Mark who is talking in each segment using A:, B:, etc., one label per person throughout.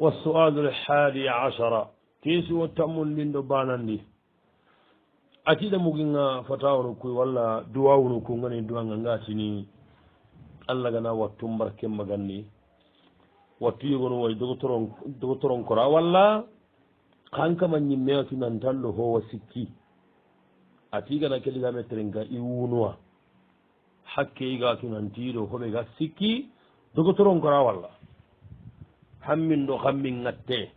A: والسؤال الحادي عشر كيس وتمون لندو باناندي أكيد مغينا فتاونو كوي ولا دواونو كو غني دوان غاتيني الله غنا واتم بركم مغني واتو يغنو واي دوترون كرا ولا kanka man ñimmeatu nan tallo howa sikki a tigana keliga metrenga i wunuwa hakke igatu nan tiiɗo hoɓe ga sikki dogotoron kora walla hammin ɗo hammin gatte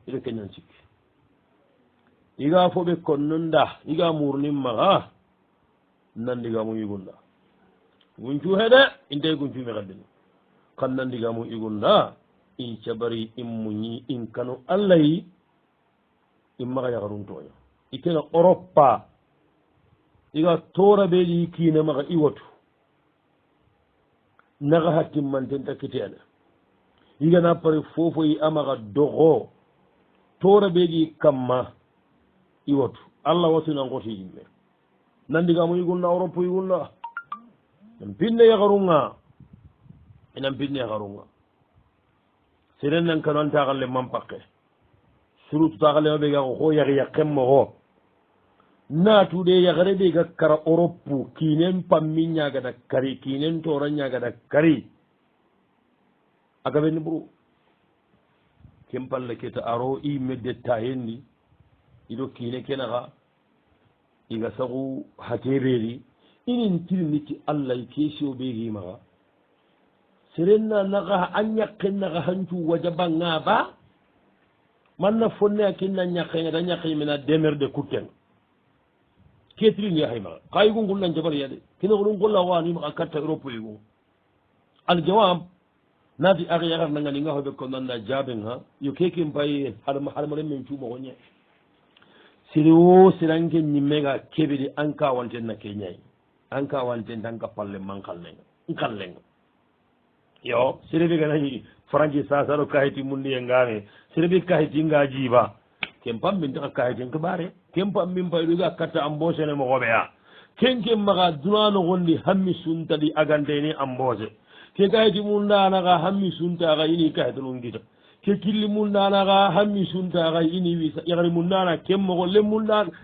A: iɗo keñan sikki iga foɓe konnonda iga murnimmaga nandiga mum igunda guncu heɗe inte guncumi haddini kan nandiga mum igunda in cabari in muñi in kano allahy immaga yagarun toña ikena europa iga tora ɓeɗi kiine maga iwatu naga hattimmanten takkiteene igana pare fofoyi amaga dogo tora ɓeɗi kamma iwatu allah watunan goti yimme nandigamo yigunda europa yigunda en pinne yagarunga enan pinne yagarunga seren nan kano antakalle man pakke surutu taxale ɓe ga xo yax yaqemmo xo naatuɗe yaxare ɓe ga kara europe kiinen pammi ñagada kari kiinen tora ñagada kari a gaɓeni ɓuru ken palle keta aro i medde tayendi iɗo kiine kenaxa iga saxu hateɓeedi inin tiriniti allah kesio ɓegimaxa serenna naxa a ñaqen naxa hancu wajabanga ba manna fonne a kinna ñakkega ta ñakkeñi mena demerde kutten ketrini haymaga ka yigu ngol nan jabar yade kina golum golla wanimaka katta europe yigu aljawab naati ak yagar nangani nga hoɓe ko nanda jaben ha yo keke mbay haɗamaren men cuumoxo ñe siri wo siranke ñimmega keɓeɗi an ka wanten na ke ñayi an ka wanten tan ka palle man kallenga nkallenga yo sereɓe ganañi franci sasaɗo kahiti mundi e ngame sereɓe kahiti nga jiiba ken pammin taka kahiten keɓare ken pammin payɗuga katta embauchene mogoɓe a ken ken maga dunano gondi hammi suntaɗi aganteni embauché ke kahiti mum danaga hammi suntaga ini kahita ɗum guita ke killi mum danaga hammi suntaga ini wisa yagari mum dana kemmogo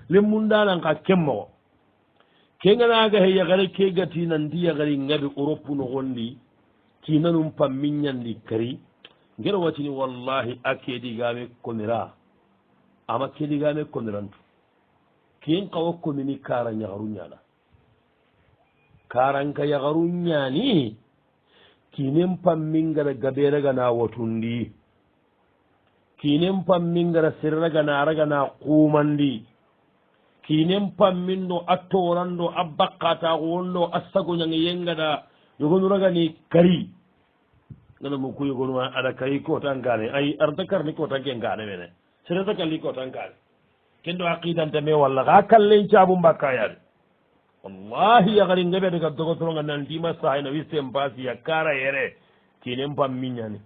A: lemmum danan ka kemmogo kenganaga he yagare ke gati nanti yagari ngaɓe europe no gondi kinanum pammiñandi kari ngero watini wallahi a keɗigame konira ama keɗigame konirantu ken kawa konini kara yagaru ñana karanka yagaru ñani kinen pammingara gaɓeragana watundi kinen pammingara serragana aragana kumandi kinen pamminɗo a toranɗo a bakkata wonɗo a sagoñange yengada yogonuragani kari ngana mo kuyogonuma aɗa kari kotan gane ay arda karni kotan ke gane mene sereta kalli kotan gane kendo aqidante me walla ka kallen cabu mbakkayade wallahi yagari ngeɓede ka dogotoronga nandima sahayna wisten pasi ya kara yere kinen pammiñani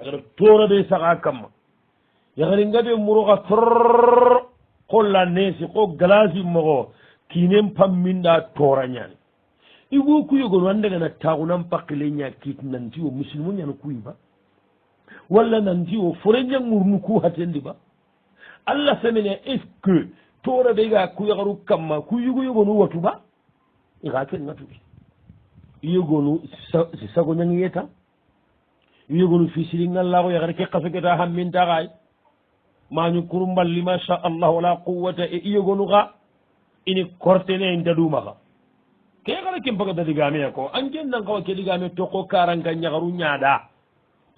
A: aɗa toraɓe saha kamma yagari ngaɓe muroka tor kolla nesi ko glasi mogo kinen pamminɗa torañani igo kuyogon wandegana tagunan pakkile ña kiit nanti o musilmu ñana kuyi ba walla nanti o fore ñangurnu ku hatendi ba allah semene est ce que tora ɓe ga kuyagaru kamma ku yugo yogonu watu ba iga ken ngatuki yogonu si sago ñangi yeta yogonu fisiri ngallago yagare ke kasoketa hammintaxay mañu kuru mballi masha allah wala quwata e yogonu xa ini kortene daɗumaxa ke gara ken paga dadigame ko anken nan kawa kedigame toko karanka ñagaru ñaada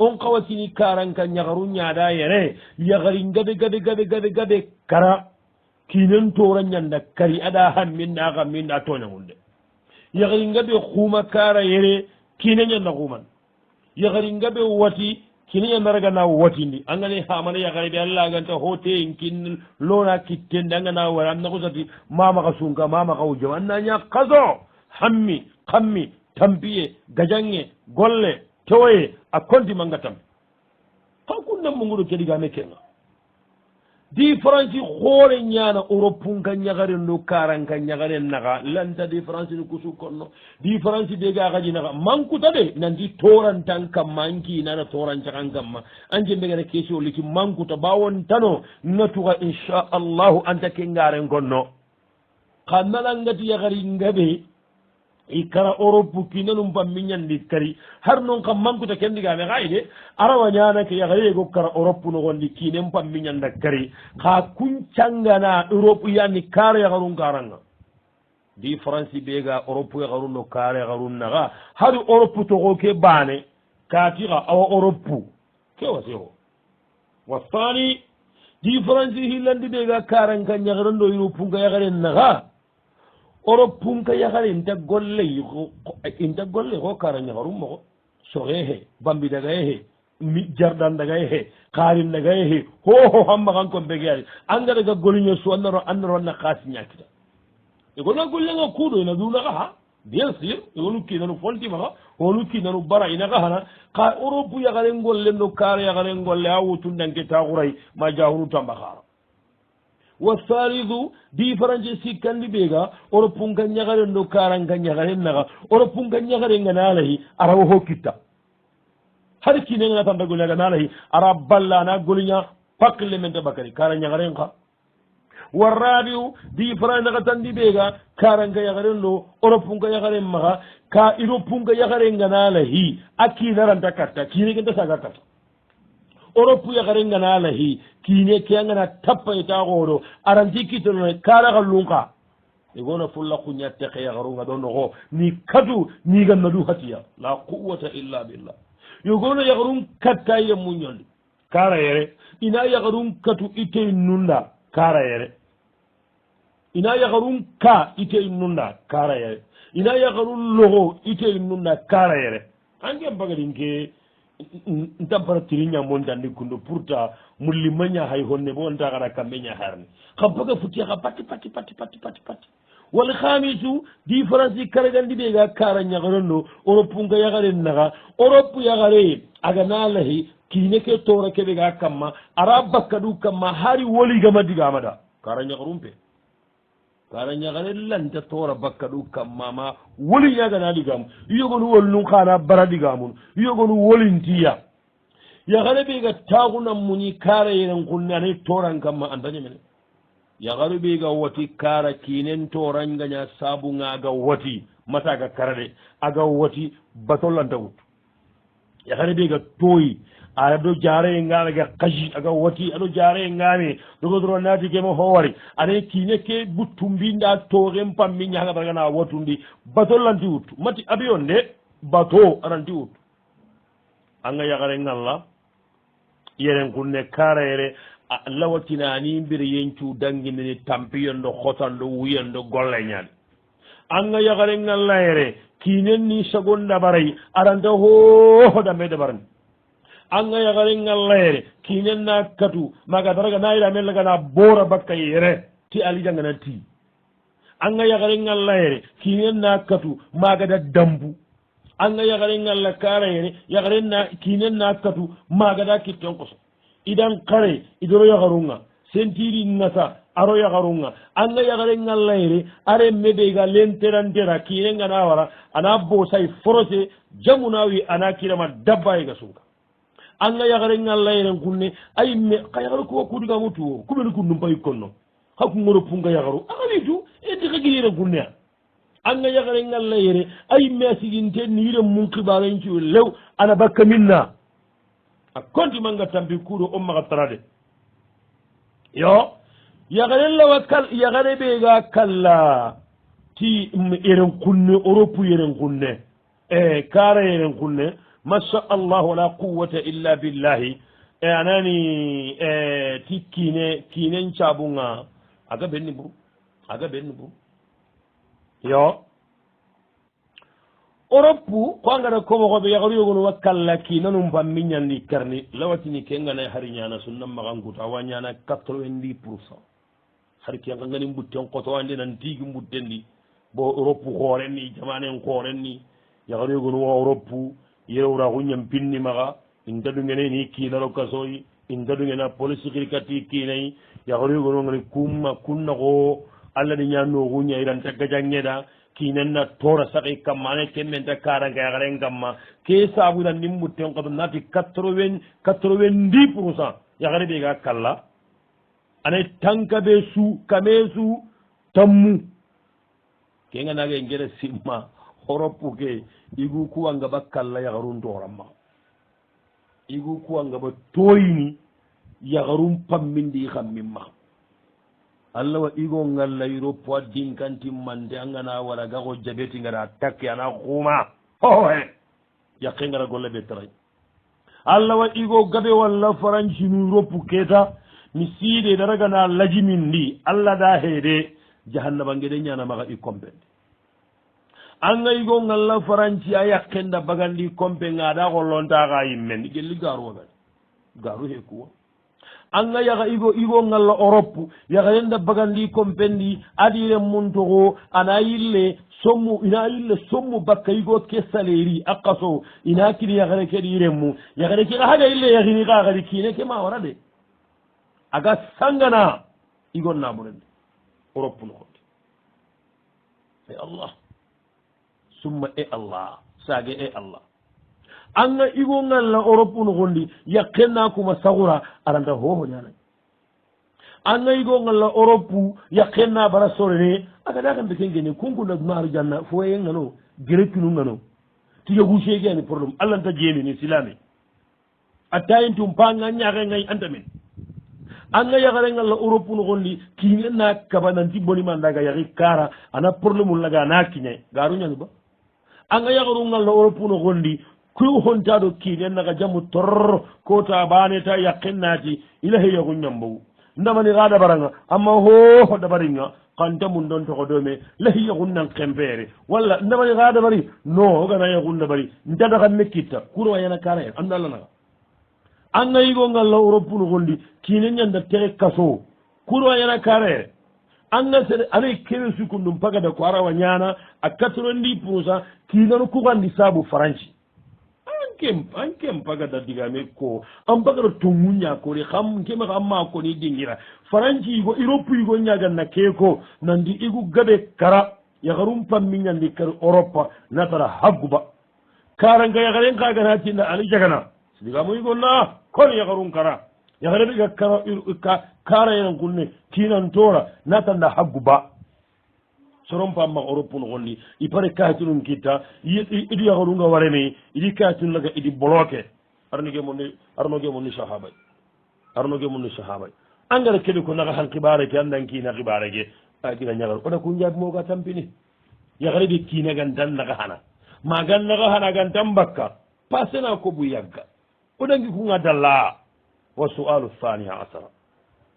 A: on kawatini karanka ñagaru ñaada yere yagari gabe kara kinen tora ñanda kari aɗa hamminɗa toñagunde yagari gabe xuma kara yere kine ñanda xuman yagari gabe wati kine ñandaragana watindi angane hamana yagari ɓe allaganta hotein kin lona kittende angana wara annakusati mamaxa sunka mamaxa wujam anna ña kaso hammi kammi tampiye gajange golle tewoye a konti manga tampi ha kunnan munguɗo keɗigame kenga différence xoore ñaana europe nka ñagaren do karanka ñagaren naxa lanta différence ni kusu konno différence de ga xaji naxa mankuta de nanti torantan kamma anki nana torancaxan kamma anje mbegana question liti mankuta bawon tano natuxa inchallahu anta ke ngaren konno xa nalangati yaxari ngabe i kara europe kinanum pammi ñandi kari har noon kam mankuta kendigame xayi de arawa ñanake yaxareyego kara europe noxondi kinen pammi ñanda kari xa kuncangana europe yani kare yaxarun karanga différence ɓega europe yaxarun no kare yaxarun naxa hari europe toxo ke bane katixa awa europe ke wasexo wasani différence xillandi ɓega karanka ñaxaren do europe nga yaxaren naxa europe punka yaxare inta golle ko kara ñaxarum moxo soxe he bambi daga ye he jardan daga ye he xarin daga ye he hoho xammaxan ko mbege ari anga daga goliño su annaro na xaasi ñakita egona gollenga kuuɗo ina dunaxaxa bien sûr egonu kinanu fontimaxa onu kinanu bara inaxa xana xa europe yaxare ngolle no kara yaxare ngolle a wutundanke taxuray ma jaxunu tambaxara wasalidu différence sikkandi ɓeega europe nka ñagaren ɗo karanka ñagaren naga europe nka ñagarenga naalahi arawa ho kitta har kinengana tanta goliñaga naalahi ara balla ana goliña pakle mente bakari kara ñagaren ka warrabiu différence naga tandi ɓeega karanka ñagaren ɗo europe nka ñagaren maga ka europe nka ñagarenga naalahi a kinaranta katta kinegenta saga katta europe yaxarenga na lahi kiine ke angana tappayta xooro aranti kitano karaxa lunqa egona fulla xuñatte xe yaxarunga ɗo noxo ni katu nigannadu hatiya la quwata illa billah yogona yaxarun katta ye muñondi kara yere ina yaxarun katu ite nunda kara yere ina yaxarun ka ite nunda kara yere ina yaxarun loxo ite nunda kara yere ange mbagadin ke ntampara tiriña montandi kundo pourta mulli maña hay honne bo wonta kana kamɓe ñaharni xa baga futti xa patti patti patti patti patti patti wala xamisu différence i karagandi ɓega kara ñagarenno europe nga yaxaren naxa europe yaxare aga na lahi kiine ke tora keɓega kamma ara bakkadu kamma hari woligama digamada kara ñagarum pe kara ñagare lanta tora bakkadu kammama woli ñagana ɗigamu yogonu wolnum xana bara ɗigamun yogonu wolintiya yaxare ɓega taxuna muñi kara yeren kunne anay toran kamma antañamene yaxare ɓega wati kara kinen torangaña sabunga aga wati mata aga kara de aga wati bato lanta wut yaxare ɓega toyi aɗo jaare ngame ga kaji aga wati aɗo jaare ngame dogodoro naati kema howari aɗa kiine ke buttu mbinɗa toxen pammi ñaga baragana watundi bato lanti wuttu mati abiyon de bato aranti wuttu anga yagare ngalla yeren kunne kara yere lawatinani mbir yencu danginini tampiyonɗo hotanɗo wuyanɗo golle ñani anga yagare ngalla yere kiinen ni sagonda baray aranta hohoɗa mbede barani anga yagare ngallayere kinen na katu maga daraga nayira men lagana bora bakka yere ti ali jangana ti anga yagare ngallayere kinen na katu maga da dambu anga yagare ngalla kara yere yagare na kinen na katu maga da kitton koso idan kare idoro yagarunga sentiri nasa aro yagarunga anga yagare ngallayere are mebe ga lenterantera kinen ngana wara ana bo say forose jamunawi ana kirama dabba ga sunka anga yagare ngallayren kunne ay me ka yagaru ko kudiga mutu o kumeni kundum pay konno hakku ngoro punga yagaru agalitu e de kagire kunne anga yagare ngallayre ay me asiginte niire mun kibaren ci lew ana bakka minna a konti manga tambi kudo o maga tarade yo yagare lawa kal yagare be ga kala ti yeren kunne europe yeren kunne e kare yeren kunne masha allah wala quwwata illa billahi e anani ti kinen cabunga aga benni buru yo europe ko angana komoxoɓe yaxaru yogonu wa kalla kinanum pammi ñandi karni lawatini ke ngana hari ñana sunna maxanguta awa ñana 90%. hari ke ngani mbutten qoto andi nan tigi mbuttendi bo europe xoorenni jamanen xoorenni yaxaru yogonu wa europe yewra xuñam pinni maxa in daɗu ngene ni kiinaro kasoyi ingadungena police kirkati kinai yagarugono ngani kumma kunna go alla ni nyano gunya iran tagajangeda kinenna tora saqi kamane kementa karanga yagaren kamma ke sabu nan nimmutten qad nati 90% yagare be ga kalla ane tanka be su kamesu tammu kenga nage ngere simma horopu ke igu kuwanga bakkalla yagarun doramma igu kuwanga ba toyini yagarum pammindi khammimma Allah wa igo ngalla yiro po dinkanti mande angana wala gago jabeti ngara takki ana khuma hohe yakengara golle be tray Allah wa igo gabe walla faranci nu ropu keta mi siide daraga na lajimindi Allah da hede jahannaba ngede nyana maga ikombe anga igo ngalla faranci ayakenda bagandi kombe ngada gollonta ga yimmen gelli garu ga garu he ko anga yaga igo ngalla Europe yaga yenda bagandi kompendi adire muntogo ana yille sommu bakka igo ke saleri akaso ina kiri yaga ke diremu yaga ke haga ille yagini ga ga kine ke ma warade aga sangana igo naburende Europe no Allah summa Allah sage Allah anga igo ngalla Europe no gondi yakena kuma sagura aranda hoho nyana anga igo ngalla Europe yakena bara sorene aga daga mbekenge ne kungu na maru janna foye ngano gerekinu ngano tiya gushege ni problem Allah ta jeni ni silami atayin tumpanga nyaga ngai antamin anga yagare ngalla Europe no gondi kinena kabananti boni mandaga yagi kara ana problem laga na kinye garu nyani ba anga yagaru ngalla Europe no gondi ku hontado kinen naga jamu tor kota bane ta yaqinnati ilahi yagu nyambu ndamani gada baranga amma ho da baringa kanta mun don to dome lahi yagu nan kempere walla ndamani gada bari no gana yagu ndabari ndada kan mekita kuro yana kare andalla naga anga yigo ngalla Europe no gondi kinen nyanda tere kaso kuro yana kare anga sere ane kene sukundum pagada ko arawa nyana a 90% kinanu ku gandi sabu faranci ankem pagada digame ko am pagada tungunya ko re kham kema amma ko ni dingira faranci go Europe go nyaga na keko nandi igu gabe kara ya garum pamminya ndi kar Europe natara haguba karanga ya garen kaga na tinda ali jagana digamo igo na kon ya garum kara ya gare biga kara yan kunne kinan tora natanda haguba soron pamma Europe no gondi ipare katunun kita idi ya gorunga warene idi katun laga idi bloqué arnoge monni sahaba angara kedi ko naga han kibare ke andan kina kibare ke akina nyagal oda ku njab mo ga tampini ya gare bi kina gan dan naga hana magan naga hana gan tambakka pasena ko bu yagga oda ngi ku ngadalla wa su'alu thaniya asara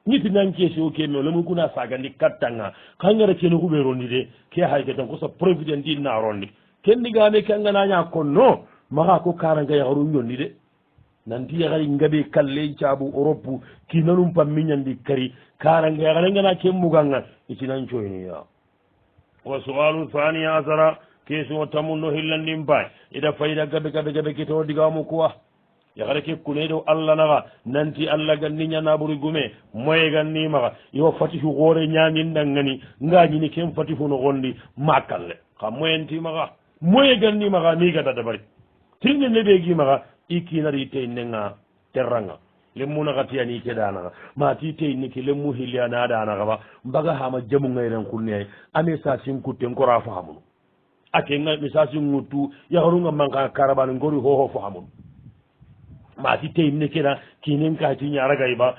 A: niti nan kesi o kemi le mun kuna sagandi kattanga kangara keno ku be rondi de ke hayke tan ko so president din na rondi kendi game kanga na nya konno maka ko karanga ya garu nyondi de nanti ya gari ngabe kalle chabu Europe kinanum pamminyandi kari karanga ya garanga na kemmu ganga itinan choyni ya wa su'alu thaniya asara keso tamunno hillandi mbay ida fayda gabe kito digamu kuwa yagara ke kunedo Allah naga nanti Allah ganni nyana buri gume moye ganni maga yo fatihu gore nyamin dangani ngaji ni kem fatihu no gondi makalle ka moyenti maga moye ganni maga ni gada dabari tinne ne begi maga ikina rite nenga terranga lemuna gatiani kedana ma ti te ni ke lemu hiliana dana ga mbaga hama jamu ngairan kunne ame sa sin kutten ko rafa hamu ake ngai misasi ngutu yagarunga manka karaban ngori ho fahamu mati teyimne kena kinen kati ñaraga iba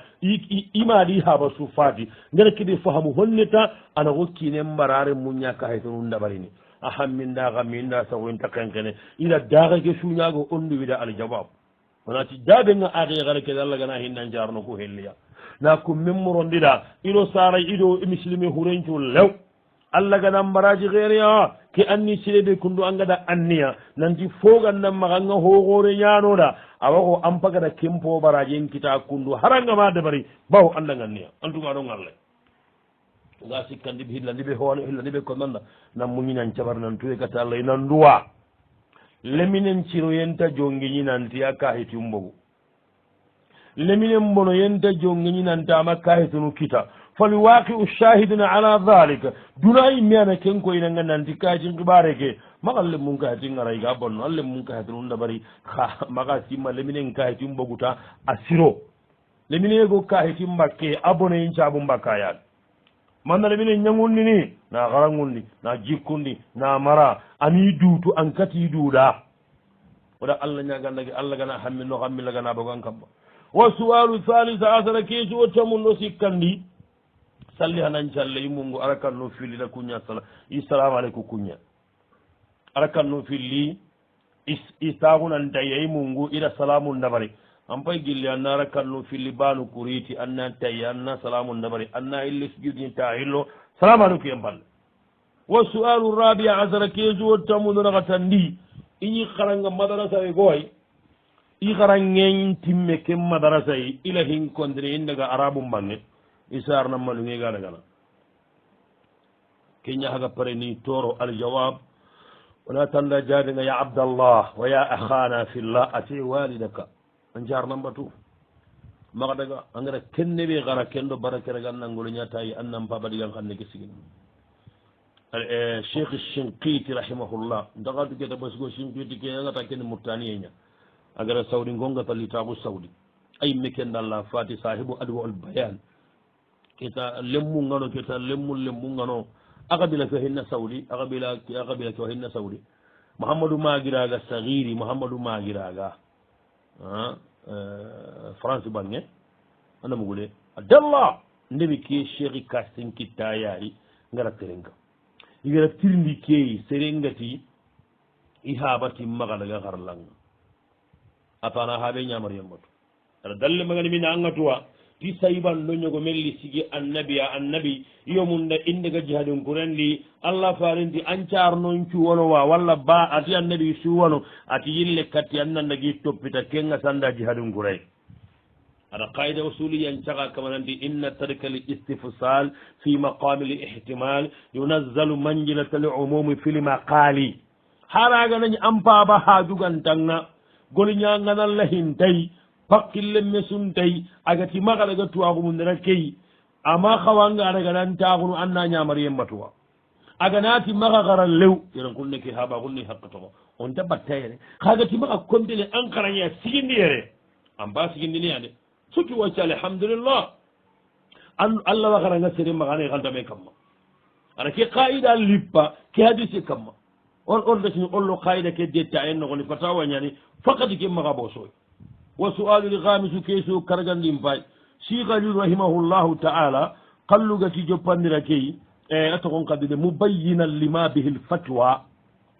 A: imadi haba su fati ngara kidi fahamu honneta ana ko kinen mbarare muñaka haytonu ndabarini ahammindaga minda sagointa kenkene ila daga ke suñago ondu wida aljawab onati jaɓenga aake gara kede allah gana hinnan jarno ko helliya na ko memmorondiɗa iɗo sara iɗo misilime hurencu lew allah gana mbaraji xeereya ke anni sileɓe kundu angada anniya nanti fogannan maxanga hoxore ñanoɗa awa ko ampagada kempo baraji en kita kundu harangama dabari baw andanganniya antuga ɗo ngalle ga sikkandi ɓe hillandi ɓe hoone hillandi ɓe ko nanda nan muñinan cabar nan tuwe gata allah nan duwa leminen ciroyenta jongiñi nanti a kahitumbogu lemine mbono yenta jongeñinantama kahitunu kita falwaqi ushahiduna ala dhalika duna yimmeyana ken koyinanga nanti kahitin kibare ke maga lemmum kahitin ngaray ga bonno an lemmum kahitin dabari ha maga simma leminen kahitin boguta a siro leminego kahitin mbakke aboneyin cabu mbakkayaɗ manna lemine ñagundi ni na harangundi na jikkundi na mara ani duutu an kati duuɗa oɗa allah ñagandagi allah gana hammino hammilla gana bogo an kamma wa suwalu halisa asara keesu o tamunɗo sikkandi salli hanan calle imungu arakanno fillita kuña assalamu aleykum kuña arakanno filli istagunantayya imungu ida salamu ndabari an pay gilli anna arakanno filli banu kuriti anna tayya anna salamu ndabari anna ille sujudinta hillo salamu aleykum yen balle wa sualu rabia asara keesu o tamunɗo nakatandi iñi haranga madarasa e gooy i harangeñ timme ken madarasa yi ila hin kontine in daga arabu mbange isar nammaɗuge ga dagana ke ñahaga pare ni toro aljawab wona tanda jaadinga ya abdallah wa ya akhana fillah ate walidaka an jar nambatu maga daga angara kenne ɓe gara kendo barakere gannangolo ñatayi annan paɓaɗigan kanne ke sigin cheikh shinkiti rahimahullah ndagatu keta basigo shinkiti ke agata kene murtaniyeña agara sawdi gongata litaku sawdi ay mekendalla fati sahibu adwa ul bayan keta lemmu ngano keta lemmu ngano akabila ko hinna sawdi akabila ko hinna sawdi muhammadu magiraga sagiri muhammadu magiraga france bange anamu gule adalla ndebi ke cheikh kastin kitayari ngara terenga igara tirndi keyi serengati i haɓati maga daga harlanga atana haɓe ñamar yemmatu aɗa dalle magani min angatuwa ti sayiban ɗo ñogo melli sigi annabi yomunda indega jihadin kurendi allah farinti an carnon cuwono wa walla ba ati annabi suwano ati yille katti annandagi toppita kenga sanda jihadin kuray aɗa qaida usuliyan caga kamananti inna tarika l istifsal fi maqami l ihtimal yunazzalu manjilata l umumi fi lmaqali haraganañi an paba ha jugantanga goli ñaganalla hintay pakkille mesuntay agati maga daga tuwakumundera keyi ama xawanga adaganantaxunu anna ñamar yembatuwa aganati maga xara lew yeran kulne ke haɓa kulne haqqatoxo onta battayere xagati maga kontine an xaraña sigindi yere an ba sigindiniya de surtout wacce alhamdulillah allah wa xaranga sere maxane xantame kamma ana ke qaida lippa ke hadise kamma on dasini ollo qaida ke detta en noxoni fata wañani fakati ke maxa bo soy wa sualu lgamisu keeso kargandin pay sikhalilu rahimahullahu taala qallugati joppandira keyi a togon kadide mubayyinan lima bihi lfatwa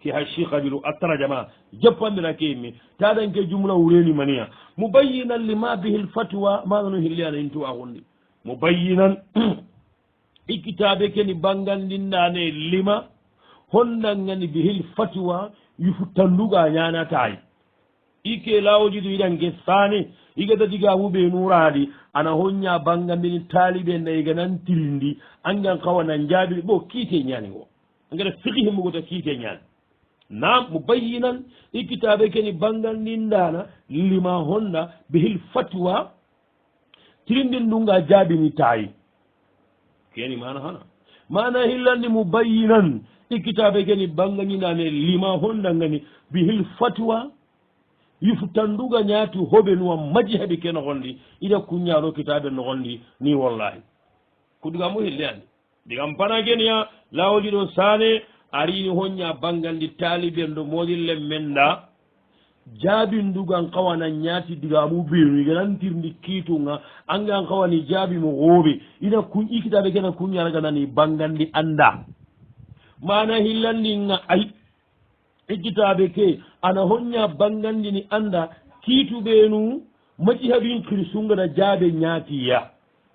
A: ke ha sikhalilu attarajama joppandira keyi mi taɗanke jumla wureni maniya mubayyinan lima bihi lfatwa maɗano hilliyana intu axundi mubayyinan i kitabe keni bangandindane lima honnangani bihi lfatwa yufuttanduga ñanatayi ike lawojidu iɗanke sane igata digamu ɓe nuradi ana hoña bangandini taliɓe nayiga nan tirindi angan kawanan jaabi ɓo kiite ñani o angata fiqi hemmugota kiite ñani nam mubayyinan i kitabe keni bangandindana lima honda behil fatwa tirindin ɗunga jaabini tayi keni mana hana mana hillandi mubayyinan i kitabe keni bangandinane lima honda ngani behil fatwa yiftanduga ñaati hoɓe nuwa maji heɓe ke nogondi ida kuñaɗo kitaɓe nogondi ni wallahi ko digamo hille andi digam pana keniya lawoli ɗo sane arini hoña bangandi taliɓen ɗo moɗille menda jaabindugan kawana ñaati digamu ɓeenu iganantirndi kiitunga angan kawani jaabimo hooɓe ina i kitaɓe kena kuñaraganani bangandi anda mana hillandinga ay ikkitaɓe ke ana hoña bangandini anda kiituɓeenu majihabin kirsungana jaabe ñaatiya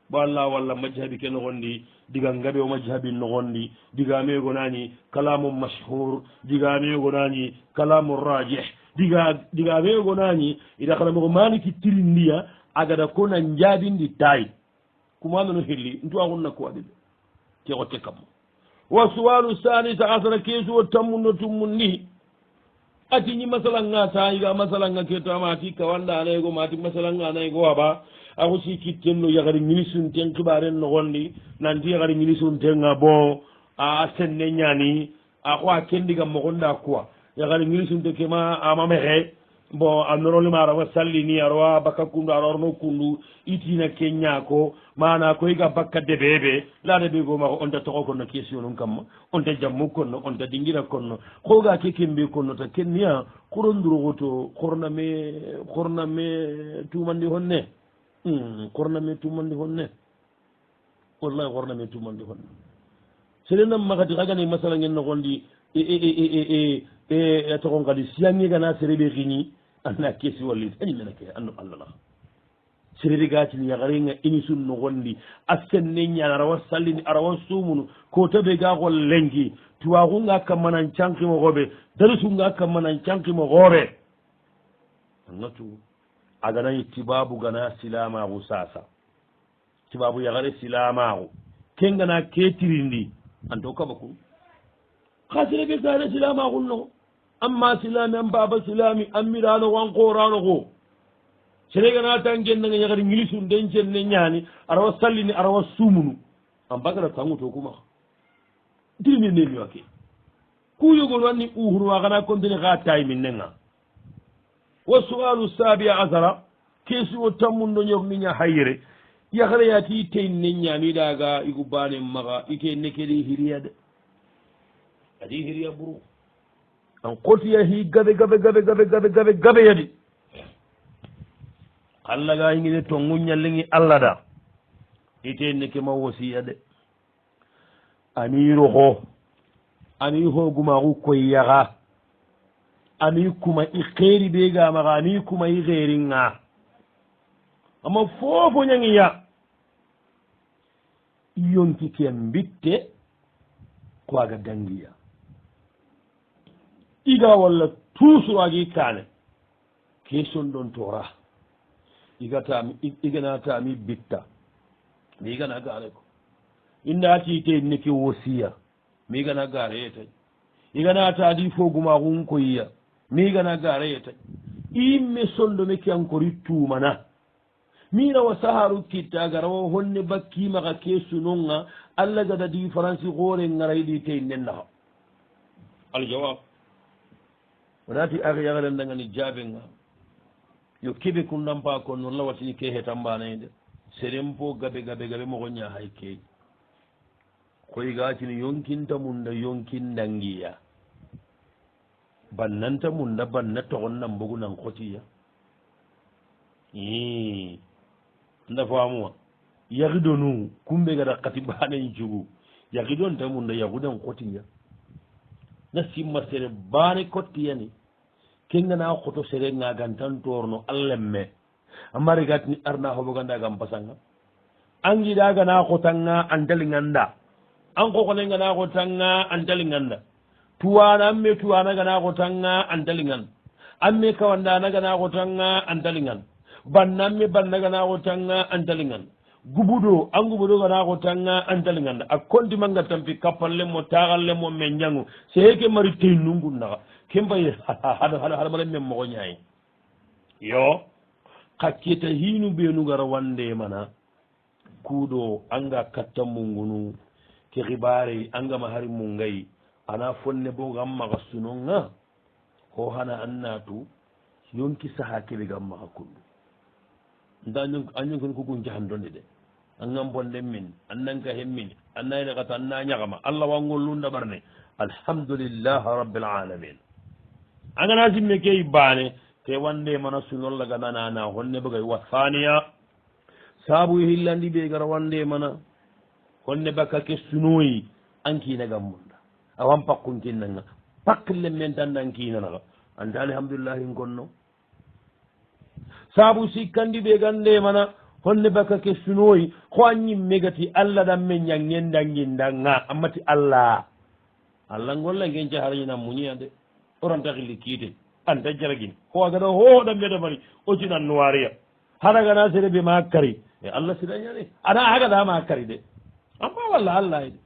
A: bo allah walla majihabi ke nogondi diga ngaɓe o majihabin nogondi digamegonani kalamu mashhur digamegonani kalamu rajih digamegonani ida kalamogo maniki tirindiya agada kona jaabindi tayi kumanano helli ntuwagunna ko waɗiɓe ke otte kammo wa suwalu salisa asara keesuwo tammuno tummun ni ati ñi masala nga tayiga masala nga ketama ati kawanda anaygo mati masala nga anaygo aba ako si kittenno yakari ministre ten kibaren nogondi nanti yakari ministre tenga bon a senne ñani ako a kendiga mogonda quoi yakari ministre te kema amamexe bon a normalement arawa sallini arawa bakka kundu ara orno kundu itina kenya ko mana ko iga bakka debeɓe lade ɓe gomako onta toxo konno question num kamma onta jammu konno onta dingira konno xoga ke kembe konno ta kenniya xuronduroxoto xorname tumandi honne xorname tumandi honne wallahi xorname tumandi honne serenam maxati xagane masala ngen noxondi toxon kadi siyangegana sereɓe xiñi anna kesi wallit añi mena ke anno allah la sereri gatini yagarenga émission nogondi a senne ñana arawa sallini arawa sumunu ko taɓe ga xol lengi tuwaxunga kammanan cankimoxoɓe darisunga kammanan cankimoxoɓe annatu aganayi tibabu gana silamaxu sasa tibabu yagare silamaxu ken gana ke tirindi anto kabakun xa serebe sare silamaxun noxo amma silami an baba silami an mirano wan korano ko seregana tan gennanga ñagati ngilisun den cenne ñani arawa sallini arawa sumunu an bagara tanguto kuma dirimi nemi wake kuyogol wanni uhunuwa kana continue ka tay min nenga wa sualu sabia asara kesuwo tammundo ñorniña hayre yakare yati teyn ne ñamiɗaga igu bane maga ike nekedi hiriya de adi hiriya buru an kotiya hi gabe yadi allah ga yingine to ŋuñallengi allah da ite neke ma wosiya de ani roho ani hogumaxu koy yaxa ani kuma i xeeri ɓe gamaxa ani kuma i xeeringa ama fofo ñangiya yonki ke mbitte koaga dangiya iga walla toujours agi kane question ɗon tora iganatami bitta mi igana gare ko innatite neke wosiya mi igana gare yetay iganatadi fogumaxun koyiya mi igana gare yetay imme sondome ke ankori tumana mirawa saharu kitta garawa honne bakkimaxa ke sunonga allah gada différence xoore ngarayiɗi tey nennaxa aljawab wonati aga yagarendangani jaabenga yo keɓe kundampa kon non lawatini ke hetambanayde seren po gabe mogoña hay key koy gatini yonkinta munda yonkindangiya bannanta munda banna togon nan bogu nan xotiya nda famuwa yaxidonu kumɓe gada xati banen cugu yaxidonta munda yaxuden xotiya na simma sere bane kottiyani kengana xoto sere ngagantan torno allemme amari gatini arna hoɓogandagam pasanga angidagana xotanga antalinganda an xoxonengana xotanga antalinganda tuwana amme tuwana gana xotanga antalingan amme kawandana gana xotanga antalingan banna amme banna gana xotanga antalingan gubudo an gubudo gana xotanga antalinganda a kontimanga tampi kappallemo taxallemo me njangu seke mari teynungunnaxa kembay hadamaren men moxo ñayi yo xa keta hinu ɓenu gara wande mana kuɗo anga katta mungunu ke xibare angama hari mungayi ana fonne bo gam maxa sunonga ho hana annatu yonki saha keɓe gam maxa kundu nda a ñonkoni kugun jahandonde de angam bonde min annanka hen min annayne xata anna ñaxama allah wangollu ndaɓarne alhamdulillah rabbil alamin angana simme ke bane te wande mana sunollaga nanana honne bagay wa thaniya saabu hillandi ɓe gara wande mana honne bakka ke sunoyi ankinagam munda awan pakkunkinnanga pakkille men tan nankinanaga anta alhamdulillahi gonno saabu sikkandi ɓe gande mana honne bakka ke sunoyi ko anñimme gati allah ɗan men ñangen dangindanga ammati allah ngolla ngen jaharañinan muñiyade oranta xilli kiite anta jaragin ko agada hooɗa mbeda mari o cinan noiriya haɗagana sere ɓe ma kari e allah siɗañane ana hagada ma kari de amma walla allah de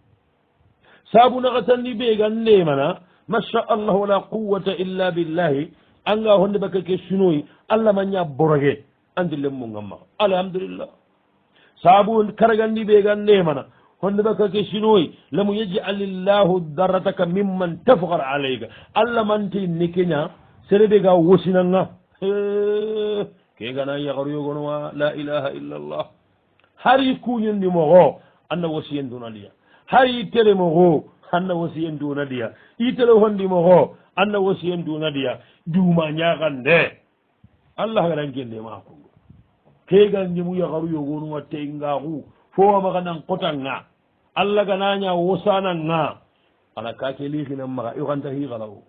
A: saabu naxa tanni ɓe gande mana masha allah wala quwata illa billahi anga honde baka ke sunoyi allah maña boroge andi lemmu gamma alhamdulillah saabu karagandi ɓe gan nemana honde baka ke sunoyi lamu yaj'alillahu darrataka mimman tafkar alayka allah manti nikeña sereɓe ga wosinanga ke gana yakaru yogonowa la ilaha illa allah hari kuñondi mogo anna wasiyen dunadiya hari tere mogo anna wasiyen dunadiya i téléphone mogo anna wasiyen dunadiya duma ñagande allah garankende ma kundu kegan ñemu yakaru yogonuwa tengaku fowamaga nan kotanga allah ganaña wosananga ana kake lihinan maga ikanta hikalawo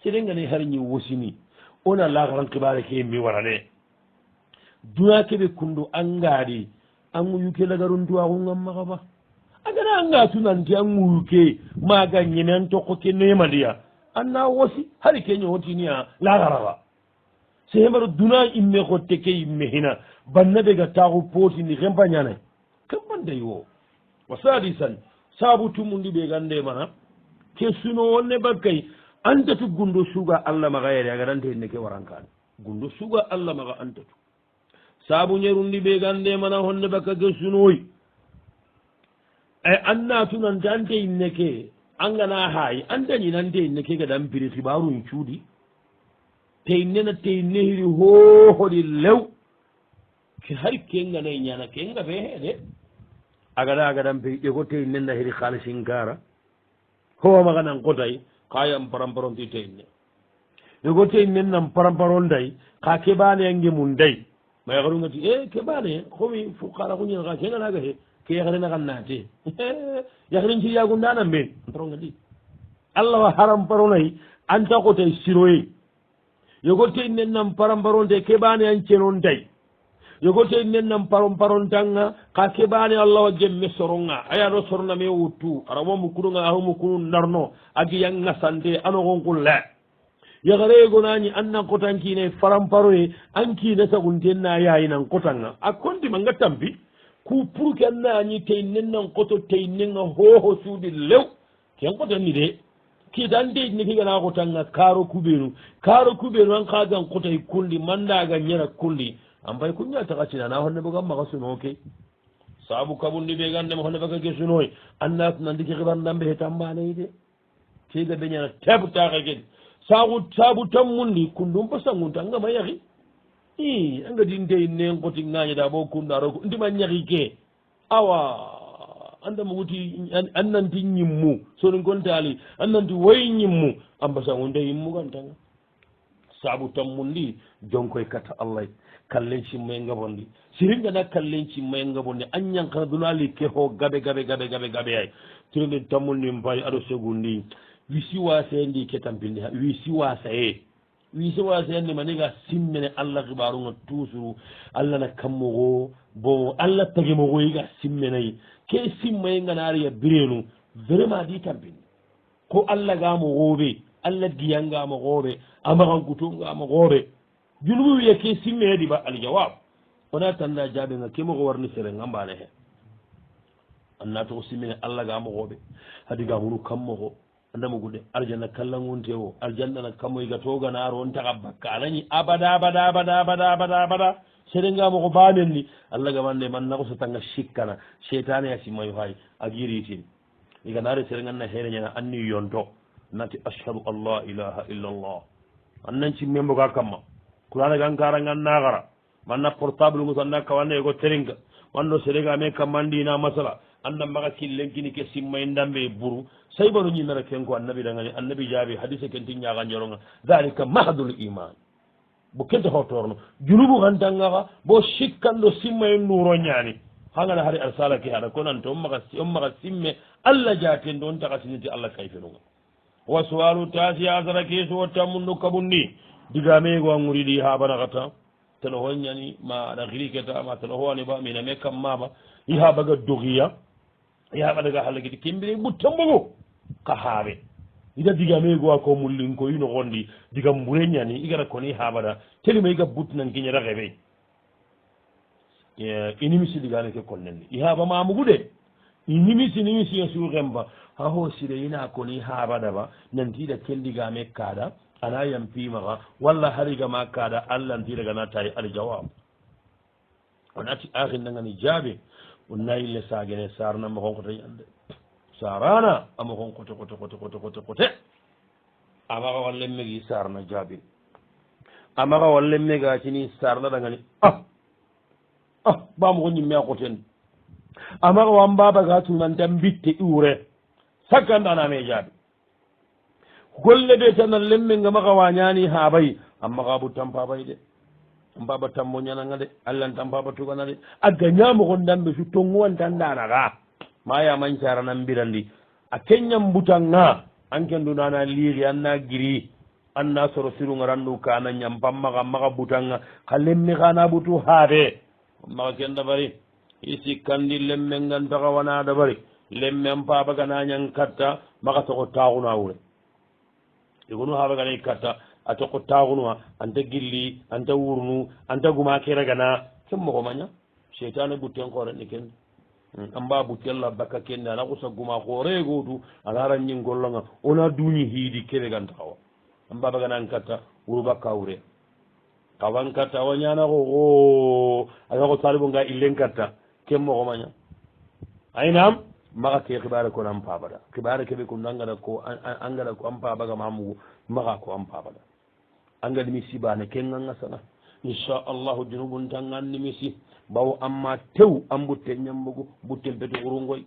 A: seɗengani har ñi wosini ona lakaran kibare ke mi warane duna keɓe kundu angadi an ŋuyuke lagaruntuwaxungam maxa ba a gana anga tunanti an ŋuyuke maga ñene an tokko ke nemadiya anna wosi hari ke ñowotinia laxaraxa sehemaro duna imme xotte ke imme hina banna ɓega taxu potini xempañanay kempanday wo wa sadisan sabu tumundi ɓegan ndemana ke sunowo ne bakkay antatu gundo suga allah maxa yere a garante ne ke warankane gundo suga allah maxa antatu saabu ñerundi ɓe gande mana honde bakka ke sunoyi e annatunante ante inneke angana haayi andañinante inneke gadan piri hibarun cuuɗi teinnena teinne hiri hohoɗi lew ke hari kenganayi ñana kenga ɓe heeɗe agada agadan piri ƴego teinnenna hiri haalisinkara howamaganan kotay kayam paramparonti teinne ƴego teinnennan paramparon day ka keɓane ange mum day ma yakarungati keɓane komi fukara kuñinaka kenganaga he ke yakarenakan naate yakarin ciriyagundanan ɓen parongadi allah wa haram paronayi anta kotay siroye yogote nen nan paramparonte keɓane an cenon day yogote nen nan paramparontanga ka keɓane allah wa gemme soronga ayaɗo sorona me wuttu aramo mukkununga aho mukkunu darno agi yanga sante anogonkulle yakareegonañi annan kotankine faramparoye ankine saguntenna yayinan kotanga a kontima nga tampi ku pour que annañi tey nennan koto tey nenga hoho suuɗi lew ken kotanni de kiitan deyni kigana kotanga kaaro kuɓenu an kagan kotay kundi mandaga ñera kundi an pay kuña takatinana honne bogam maka sunoke saabu kabundi ɓe gandema honne baka ke sunoy annatunandi ke xibarndambe he tambanay de kiga ɓeñana tebtaka kedi saabu tammundi kundum pasangunta angama yahi i angadi ndey nen koti ŋañeɗa ɓo kundaro ndima ñahi ke awa andama wuti annanti ñimmu soni gontali annanti woyi ñimmu ambasangunde yimmugantanga saabu tammundi jonkoye katta allah kallen cimmaye ngabondi siringana kallen cimmaye ngabondi anñankana dunali ke ho gaɓe ay tirende tammundi mpayi aɗo segundi wisi wasendi ke tampinde ha wisi wasendi maniga simmene allah kibaruga toujours allah na kammogo bo allah tagimogo yiga simmenayi ke simmaye ganariya birenu vraiment di tampinde ko allah gamogoɓe allah giyangamogoɓe amagankutongamogoɓe junubu wiya ke simmeyedi ba aljawab wona tanda jaɓega kemogo warni serenga mbane he annatoko simmene allah gamogoɓe hadi gamunu kammogo andama guɗe aljanna kallangunte o aljannana kammoyga toganaro on taga bakka anañi abada seɗengamo ko bamen ni allah gamande man nako so tanga sikkana cheytane a simmayo hay a guiritin iganare sereganna hereñana anni yonto nati ashhadu an la ilaha illa allah annanci memboga kamma kurana gankara gannagara manna portable ngu sanna kawanne go teringa wanno seɗega me kammandina masala andan maga killenkini ke simmay ndambe buru saybano ñinnara kenko annabi dagani annabi jaabi hadise kenti ñaga jaronga dalika mahdul iman bo kente hotorno junubu gantangaga bo sikkanɗo simmay nduro ñani hagana hari arsala ke haɗa konante on maga simme allah jaten ɗo on taga siniti allah kayfenuga wa suwalu tasi asara keso wo tammunɗo kaɓundi digamego anguriɗi ha banagata teno ho ñani ma aɗa xiri keta ma teno howani ba mina me kam maba iha baga dogiya iha ɓadaga hallagiti kembire ɓuttambogo ka haaɓe ida digamego a ko mullinko yino gondi diga mbure ñani igara koni haɓada telima iga buttinan keñata xeɓe inimisi digane ke konnenni ihaɓa mamugu de nimisi ya su remba ha ho sire ina ko ni ha bada ba nan ti da kendiga me kada ana yampi maga walla hariga ma kada Allah ti daga na tayi al jawab onati akhin ngani jabe wallahi le sagene sarna mo ko tay ande sarana am ko kote amaga walle megi sarna jabe amaga walle mega tini sarna daga ni ba mo ni me ko ten amaga wamba baga tunan tan bitte ure sakanda na me jabe golle de tan lemme ngama ka wanyani ha bay amma ka bu tampa bay de mbaba tammo nyana ngade Allah tampa ba tugana de aga nyamo gon dambe su tongu wan tan dana ga maya man cara nan birandi a kenyam butanga anken du nana liri anna giri anna soro siru ngarandu kana nyam pamma ga maka butanga kalemme kana butu habe maka kenda bari isi kandi lemme ngan taga wana da bari lemme mbaba ga nanyang katta maka to taawuna wure igunu haɓe gana katta a tokko taxunuwa anta gilli anta wurnu anta guma keragana ken moxo maña cheitane butten xooreni kende an mba buttella bakka kende ana xusa guma xooreegotu ana ranñin gollonga ona duñi hiidi keɓegantaxawa an mbaɓe ganan katta wuru bakka wure kawan katta awa ñanaxo o aga xo talibonga illen katta ken moxo maña aynam maga ke xibare ko nan pabada xibare keɓe ko nangada ko angada ko an pabaga mamugu maga ko an pabada angadi mi sibane ke ganga sana inchallahu junubun tan ganni misi bawo amma tew an butte ñambugu butten pete urungoy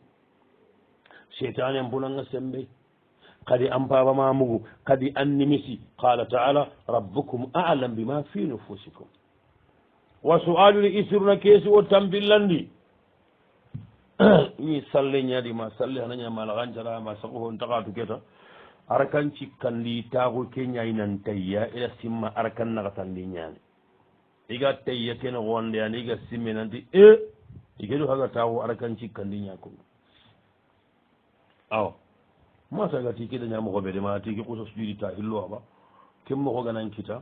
A: cheitane en bunanga sembe kadi an paba mamugu kadi an nimisi qala taala rabbukum alam bima fi nufusikum wa sualul isruna keesi o tampillandi ni salle ñaɗima salle hana ñamala xancarama sago hon taxatu keta arakan cikkandi taxu ke ñaynan tayya ila simma arakan naxatandi ñaani iga tayya kene xoondeyani iga simme nanti igedu haga taxu arakan cikkandi ñakundu awa masagati keda ñamoxoɓe de ma tigi xusa sujudita hillo aɓa ken moxo ganan kita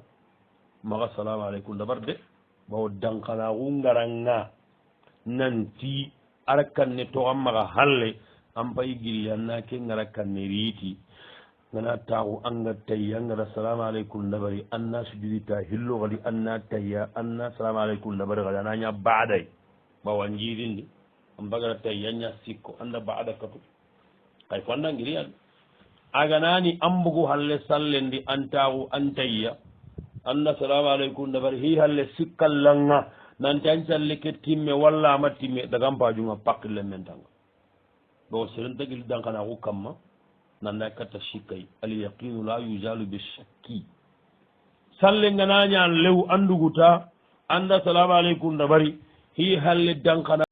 A: maxa salamu aleykum dabar de bawo dankanaxu ngaranga nanti arakanne to ammaga halle an pay gilli anna ke ngarakanne riiti ngana taxu anga tayya ngara assalamu aleykum ndabari anna sujudita hillo gadi anna tayya anna assalamu aleykum ndabari gadi ana ña baaday bawa njirindi an bagara tayya ña sikko anda baada katu kay ko anda ngiri an aganani ambugu halle sallendi an taxu an tayya anna assalamu aleykum ndabari hi halle sikkallanga nanti an calle ke timme walla ama timme dagam pajunga pakkille men tanga bo seren tagil dankana ku kamma nanda katta shikkay al yaqinu la yuzalu bi shakki salle ngana ñaan lew anduguta anda assalamu aleykum da bari hi halle dankana